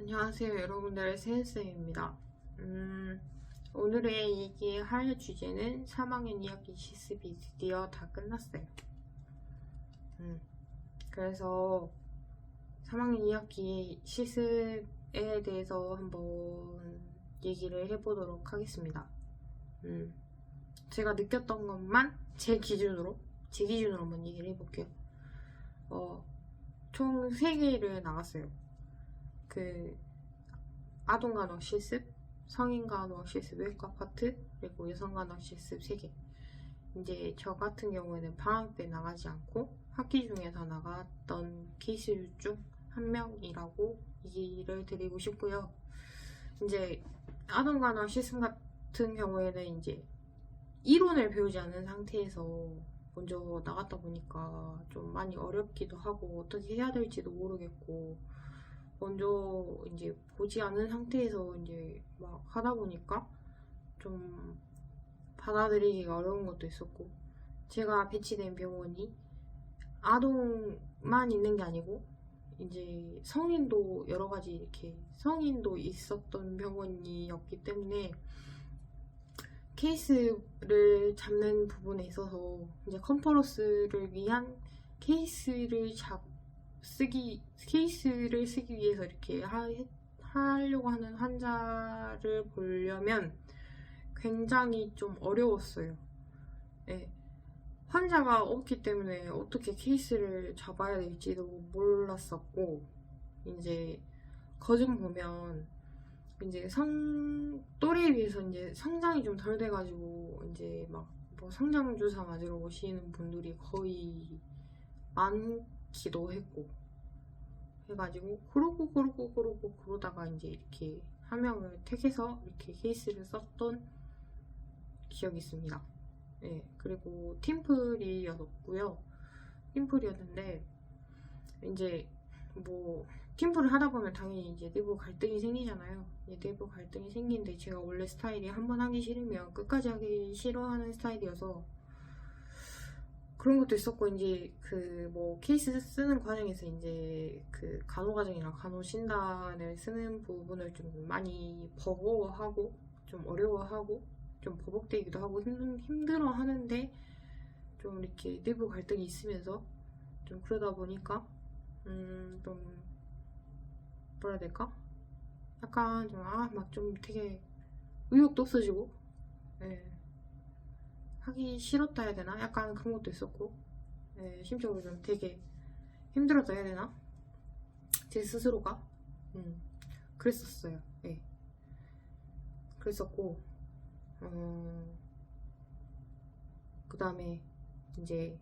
안녕하세요, 여러분들의 세은쌤입니다. 오늘의 얘기할 주제는 3학년 2학기 실습이 드디어 다 끝났어요. 그래서 3학년 2학기 실습에 대해서 한번 얘기를 해보도록 하겠습니다. 제가 느꼈던 것만 제 기준으로 한번 얘기를 해볼게요. 총 3개를 나갔어요. 아동간호 실습, 성인간호 실습 외과 파트, 그리고 여성간호 실습 3개. 이제 저 같은 경우에는 방학 때 나가지 않고 학기 중에서 나갔던 케이스 중 한 명이라고 얘기를 드리고 싶고요. 이제 아동간호 실습 같은 경우에는 이제 이론을 배우지 않은 상태에서 먼저 나갔다 보니까 좀 많이 어렵기도 하고 어떻게 해야 될지도 모르겠고 먼저 이제 보지 않은 상태에서 이제 막 하다 보니까 좀 받아들이기가 어려운 것도 있었고, 제가 배치된 병원이 아동만 있는 게 아니고 이제 성인도 여러 가지 이렇게 성인도 있었던 병원이었기 때문에 케이스를 잡는 부분에 있어서 이제 컨퍼런스를 위한 케이스를 쓰기 위해서 이렇게 하려고 하는 환자를 보려면 굉장히 좀 어려웠어요. 네. 환자가 없기 때문에 어떻게 케이스를 잡아야 될지도 몰랐었고, 이제 거좀 보면 이제 또래에 비해서 이제 성장이 좀 덜 돼가지고 이제 막 뭐 성장주사 맞으러 오시는 분들이 거의 많기도 했고 해가지고 그러다가 이제 이렇게 한 명을 택해서 이렇게 케이스를 썼던 기억이 있습니다. 네, 그리고 팀플이었고요. 팀플이었는데 이제 뭐 팀플을 하다 보면 당연히 이제 내부 갈등이 생기잖아요. 내부 갈등이 생기는데 제가 원래 스타일이 한번 하기 싫으면 끝까지 하기 싫어하는 스타일이어서 그런 것도 있었고, 이제 뭐 케이스 쓰는 과정에서 이제 간호 과정이랑 간호 진단을 쓰는 부분을 좀 많이 버거워하고 좀 어려워하고 좀 버벅대기도 하고 힘들어 하는데, 좀 이렇게 내부 갈등이 있으면서 좀 그러다 보니까 좀 뭐라 해야 될까? 약간 좀 막 좀 되게 의욕도 없어지고, 네. 하기 싫었다 해야 되나? 약간 그런 것도 있었고, 네, 심적으로 좀 되게 힘들었다 해야 되나? 제 스스로가 그랬었어요. 네. 그랬었고, 그 다음에 이제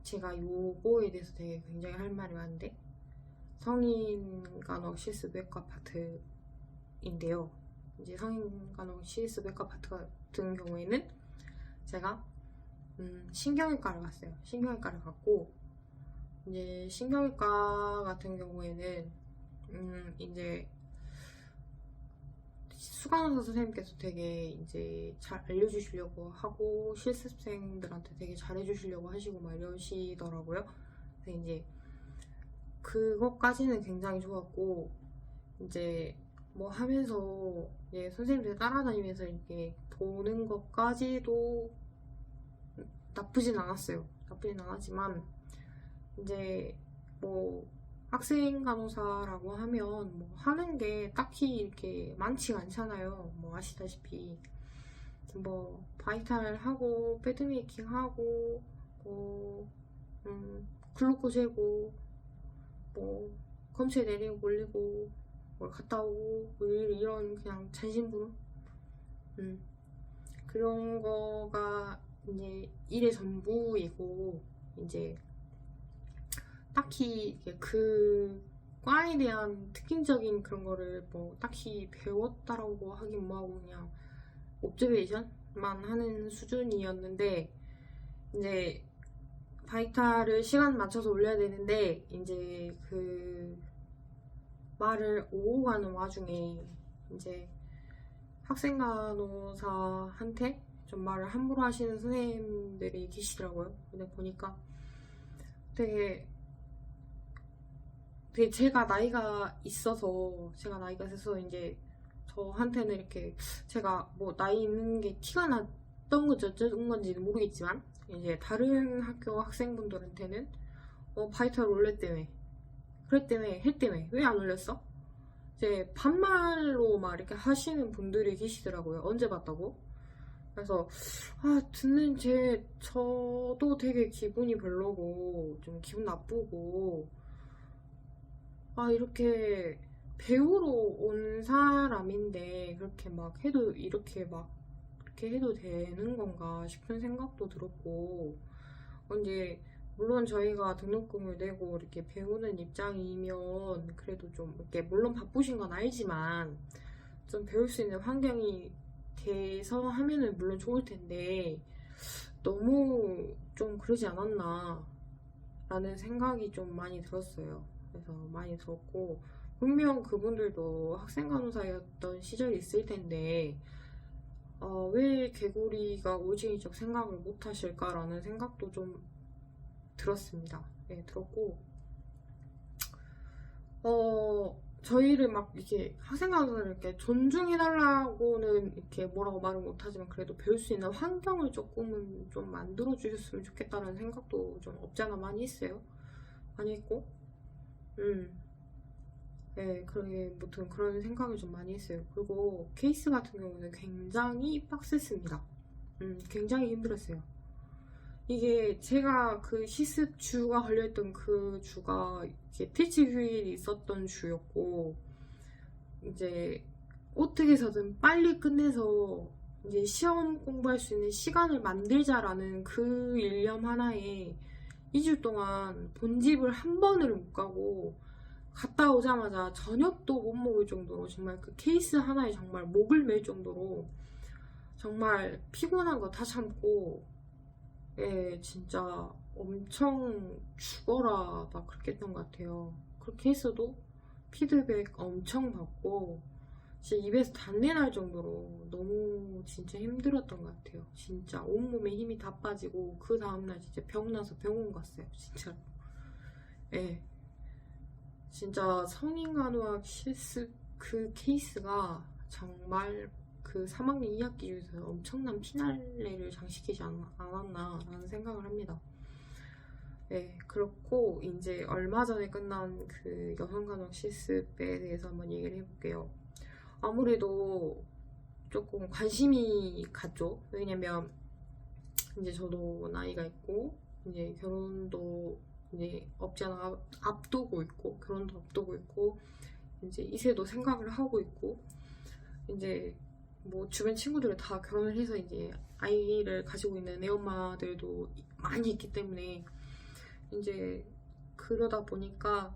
제가 요거에 대해서 되게 굉장히 할 말이 많은데, 성인간호 실습외과 파트인데요. 이제 성인간호 실습외과 파트 같은 경우에는 제가 신경외과를 갔어요. 신경외과를 갔고, 이제 신경외과 같은 경우에는 이제 수간호사 선생님께서 되게 이제 잘 알려주시려고 하고 실습생들한테 되게 잘해주시려고 하시고 막 이러시더라고요. 그래서 이제 그것까지는 굉장히 좋았고, 이제 뭐 하면서 이제 선생님들 따라다니면서 이렇게 보는 것까지도 나쁘진 않았어요. 나쁘진 않았지만 이제 뭐 학생 간호사라고 하면 뭐 하는 게 딱히 이렇게 많지가 않잖아요. 뭐 아시다시피 뭐 바이탈 하고 배드메이킹 하고 뭐 글루코 재고 뭐 검체 내리고 올리고 뭘 갔다 오고 뭐 이런 그냥 잔심부름 그런 거가 이제 일의 전부이고, 이제 딱히 그 과에 대한 특징적인 그런 거를 뭐 딱히 배웠다라고 하긴 뭐하고 그냥 옵저베이션만 하는 수준이었는데, 이제 바이탈을 시간 맞춰서 올려야 되는데 이제 말을 오고 가는 와중에 이제 학생 간호사한테 좀 말을 함부로 하시는 선생님들이 계시더라고요. 근데 보니까 되게 되게 제가 나이가 있어서 이제 저한테는 이렇게 제가 뭐 나이 있는 게 티가 났던 건지 어쩐 건지는 모르겠지만 이제 다른 학교 학생분들한테는 바이탈 올렸다며 그랬다며 했다며 왜 안 올렸어? 이제 반말로 막 이렇게 하시는 분들이 계시더라고요. 언제 봤다고? 그래서 듣는 저도 되게 기분이 별로고 좀 기분 나쁘고 이렇게 배우러 온 사람인데 그렇게 막 해도 이렇게 해도 되는 건가 싶은 생각도 들었고 이제 물론 저희가 등록금을 내고 이렇게 배우는 입장이면 그래도 좀 이렇게 물론 바쁘신 건 알지만 좀 배울 수 있는 환경이 돼서 하면은 물론 좋을 텐데 너무 좀 그러지 않았나 라는 생각이 좀 많이 들었어요. 그래서 많이 들었고 분명 그분들도 학생 간호사였던 시절이 있을 텐데 왜 개구리가 올챙이적 생각을 못 하실까라는 생각도 좀 들었습니다. 네, 들었고 저희를 막 이렇게 학생 간호사를 이렇게 존중해달라고는 이렇게 뭐라고 말은 못하지만 그래도 배울 수 있는 환경을 조금은 좀 만들어 주셨으면 좋겠다는 생각도 좀 없지 않아 많이 있어요. 많이 있고 네, 그러게 무튼 그런 생각을 좀 많이 했어요. 그리고 케이스 같은 경우는 굉장히 빡셌습니다. 굉장히 힘들었어요. 이게 제가 그 시습 주가 걸려있던 그 주가 이게 퇴치 휴일이 있었던 주였고 이제 어떻게 해서든 빨리 끝내서 이제 시험 공부할 수 있는 시간을 만들자라는 그 일념 하나에 2주 동안 본집을 한 번을 못 가고 갔다 오자마자 저녁도 못 먹을 정도로 정말 그 케이스 하나에 정말 목을 맬 정도로 정말 피곤한 거 다 참고 진짜 엄청 죽어라 막 그렇게 했던 것 같아요. 그렇게 했어도 피드백 엄청 받고 진짜 입에서 단내 날 정도로 너무 진짜 힘들었던 것 같아요. 진짜 온몸에 힘이 다 빠지고 그 다음날 진짜 병나서 병원 갔어요. 진짜로. 진짜 성인간호학 실습 그 케이스가 정말 그 3학년 2학기 중에서 엄청난 피날레를 장식하지 않았나라는 생각을 합니다. 그렇고 이제 얼마 전에 끝난 그 여성간호 실습에 대해서 한번 얘기를 해볼게요. 아무래도 조금 관심이 갔죠. 왜냐면 이제 저도 나이가 있고 이제 결혼도 이제 없지 않아 앞두고 있고 결혼도 앞두고 있고 이제 이세도 생각을 하고 있고 이제 뭐 주변 친구들이 다 결혼을 해서 이제 아이를 가지고 있는 애엄마들도 많이 있기 때문에 이제 그러다 보니까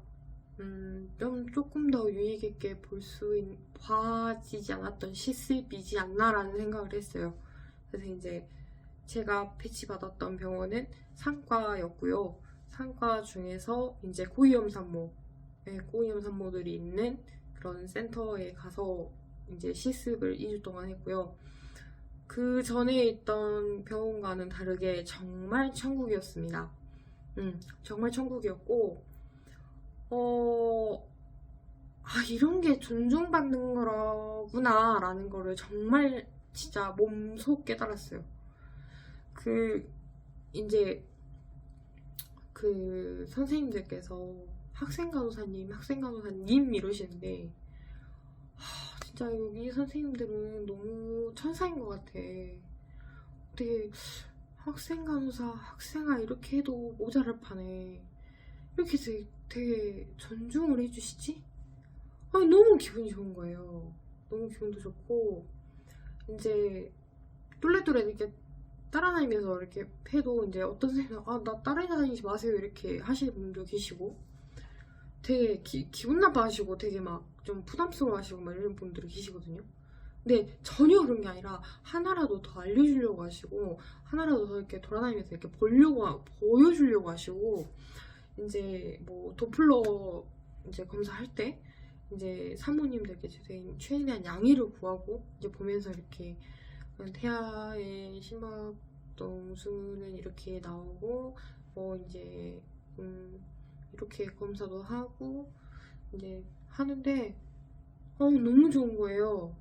좀 조금 더 유익 있게 봐지지 않았던 실습이지 않나라는 생각을 했어요. 그래서 이제 제가 배치받았던 병원은 상과였고요. 상과 중에서 이제 고위험 산모들이 있는 그런 센터에 가서 이제 실습을 2주 동안 했고요. 그 전에 있던 병원과는 다르게 정말 천국이었습니다. 정말 천국이었고 이런 게 존중받는 거구나 라는 거를 정말 진짜 몸소 깨달았어요. 이제 그 선생님들께서 학생간호사님 이러시는데 진짜 여기 선생님들은 너무 천사인 것 같아. 어떻게 학생아 이렇게 해도 모자랄 판에 이렇게 되게 존중을 해주시지? 너무 기분이 좋은 거예요. 너무 기분도 좋고 이제 뚜레뚜레 이렇게 따라다니면서 이렇게 해도 이제 어떤 선생님은 나 따라다니지 마세요 이렇게 하시는 분도 계시고 되게 기분 나빠하시고 되게 막 좀 부담스러워하시고 막 이런 분들이 계시거든요. 근데 전혀 그런 게 아니라 하나라도 더 알려주려고 하시고 하나라도 더 이렇게 돌아다니면서 이렇게 보여주려고 하시고 이제 뭐 도플러 이제 검사할 때 이제 사모님들께 최대한 양해를 구하고 이제 보면서 이렇게 태아의 심박동수는 이렇게 나오고 뭐 이제 이렇게 검사도 하고 이제 하는데 너무 좋은 거예요.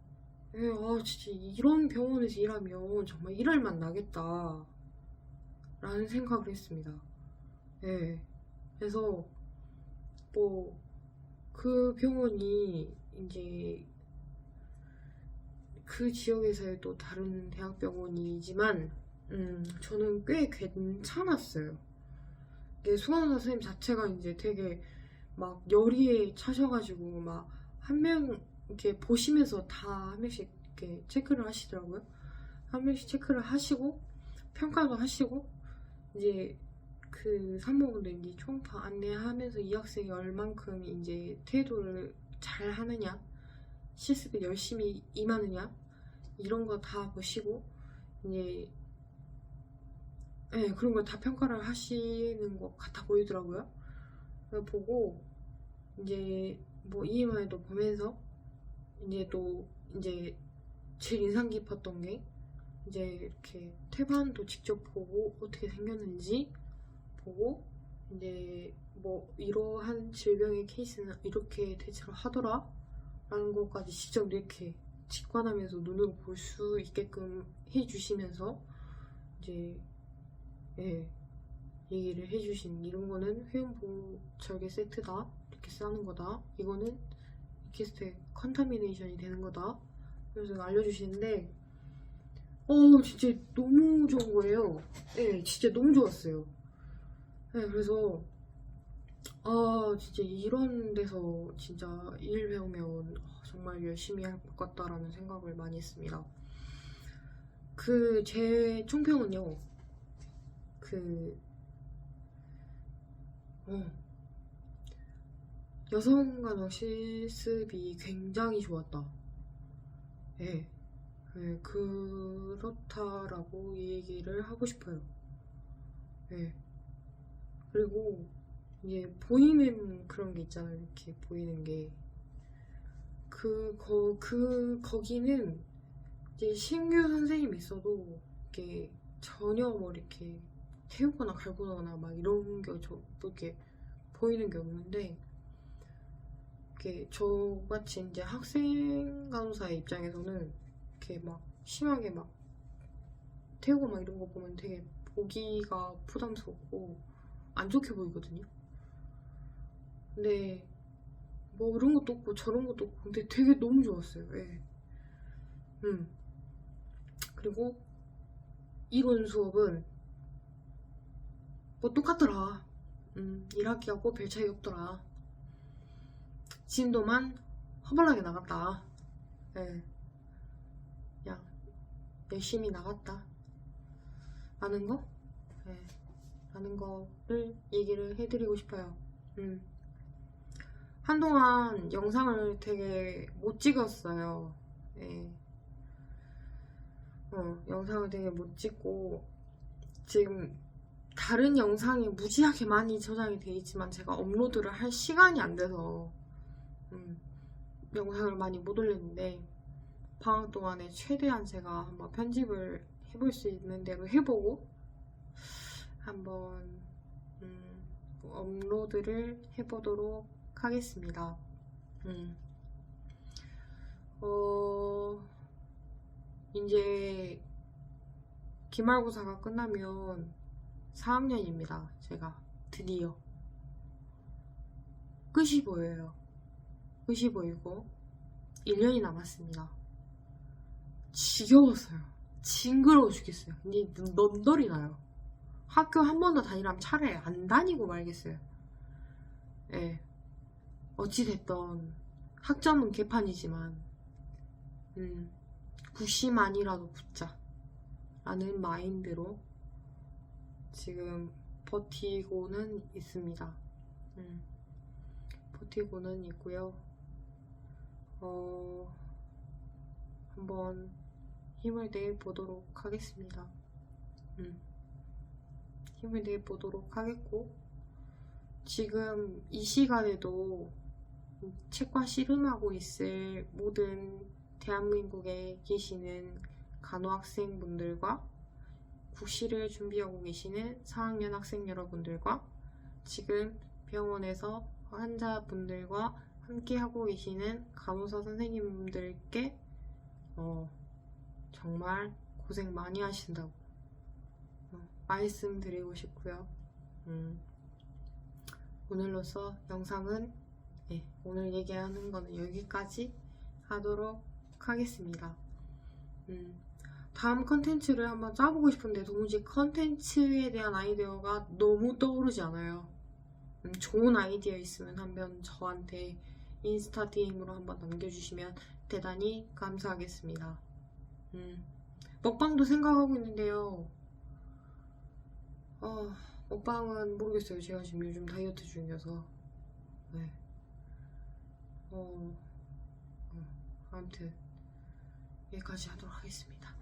예, 진짜 이런 병원에서 일하면 정말 일할 맛 나겠다 라는 생각을 했습니다. 예, 그래서 뭐 그 병원이 이제 그 지역에서의 또 다른 대학병원이지만 저는 꽤 괜찮았어요. 이게 수강사 선생님 자체가 이제 되게 막 열의에 차셔가지고 막 한 명 이렇게 보시면서 다 한 명씩 이렇게 체크를 하시더라고요. 한 명씩 체크를 하시고 평가도 하시고 이제 그 산모분들 이제 총 다 안내하면서 이 학생이 얼만큼 이제 태도를 잘 하느냐, 실습에 열심히 임하느냐 이런 거 다 보시고 이제 그런 걸 다 평가를 하시는 것 같아 보이더라고요. 그걸 보고 이제 뭐 EMI도 보면서 이제 또 이제 제일 인상 깊었던 게 이제 이렇게 태반도 직접 보고 어떻게 생겼는지 보고 이제 뭐 이러한 질병의 케이스는 이렇게 대처를 하더라 라는 것까지 직접 이렇게 직관하면서 눈으로 볼 수 있게끔 해주시면서 이제 얘기를 해주신 이런 거는 회음부 절개 세트다 이렇게 쓰는 거다 이거는 이키스테 컨타미네이션이 되는 거다 그래서 알려주시는데 진짜 너무 좋은 거예요. 진짜 너무 좋았어요. 그래서 진짜 이런 데서 진짜 일 배우면 정말 열심히 할 것 같다라는 생각을 많이 했습니다. 제 총평은요. 여성간호 실습이 굉장히 좋았다. 그렇다라고 얘기를 하고 싶어요. 그리고 이제 보이는 그런 게 있잖아요. 이렇게 보이는 게 거기는 이제 신규 선생님이 있어도 이렇게 전혀 뭐 이렇게 태우거나 갈구거나 막 이런 게 이렇게 보이는 게 없는데 이렇게 저같이 이제 학생 간호사의 입장에서는 이렇게 막 심하게 막 태우고 막 이런 거 보면 되게 보기가 부담스럽고 안 좋게 보이거든요. 근데 뭐 이런 것도 없고 저런 것도 없고 근데 되게 너무 좋았어요. 그리고 이론 수업은 뭐 똑같더라. 1학기하고 별 차이 없더라. 진도만 허벌나게 나갔다. 그냥 열심히 나갔다. 라는 거? 라는 거를 얘기를 해드리고 싶어요. 한동안 영상을 되게 못 찍었어요. 영상을 되게 못 찍고 지금 다른 영상이 무지하게 많이 저장이 돼 있지만 제가 업로드를 할 시간이 안 돼서 영상을 많이 못 올렸는데 방학 동안에 최대한 제가 한번 편집을 해볼 수 있는 대로 해보고 한번 업로드를 해보도록 하겠습니다. 이제 기말고사가 끝나면 4학년입니다. 제가 드디어 끝이 보여요. 끝이 보이고 1년이 남았습니다. 지겨웠어요. 징그러워 죽겠어요. 근데 넌덜이 나요. 학교 한 번 더 다니라면 차라리 안 다니고 말겠어요. 어찌됐던 학점은 개판이지만 구시만이라도 붙자 라는 마인드로 지금 버티고는 있습니다. 버티고는 있고요. 한번 힘을 내보도록 하겠습니다. 힘을 내보도록 하겠고 지금 이 시간에도 책과 씨름하고 있을 모든 대한민국에 계시는 간호학생분들과 국시를 준비하고 계시는 4학년 학생 여러분들과 지금 병원에서 환자분들과 함께 하고 계시는 간호사 선생님들께 정말 고생 많이 하신다고 말씀드리고 싶고요. 오늘로써 영상은 오늘 얘기하는 거는 여기까지 하도록 하겠습니다. 다음 컨텐츠를 한번 짜보고 싶은데 도무지 컨텐츠에 대한 아이디어가 너무 떠오르지 않아요. 좋은 아이디어 있으면 한번 저한테 인스타 DM으로 한번 남겨주시면 대단히 감사하겠습니다. 먹방도 생각하고 있는데요. 먹방은 모르겠어요. 제가 지금 요즘 다이어트 중이어서. 네. 아무튼 여기까지 하도록 하겠습니다.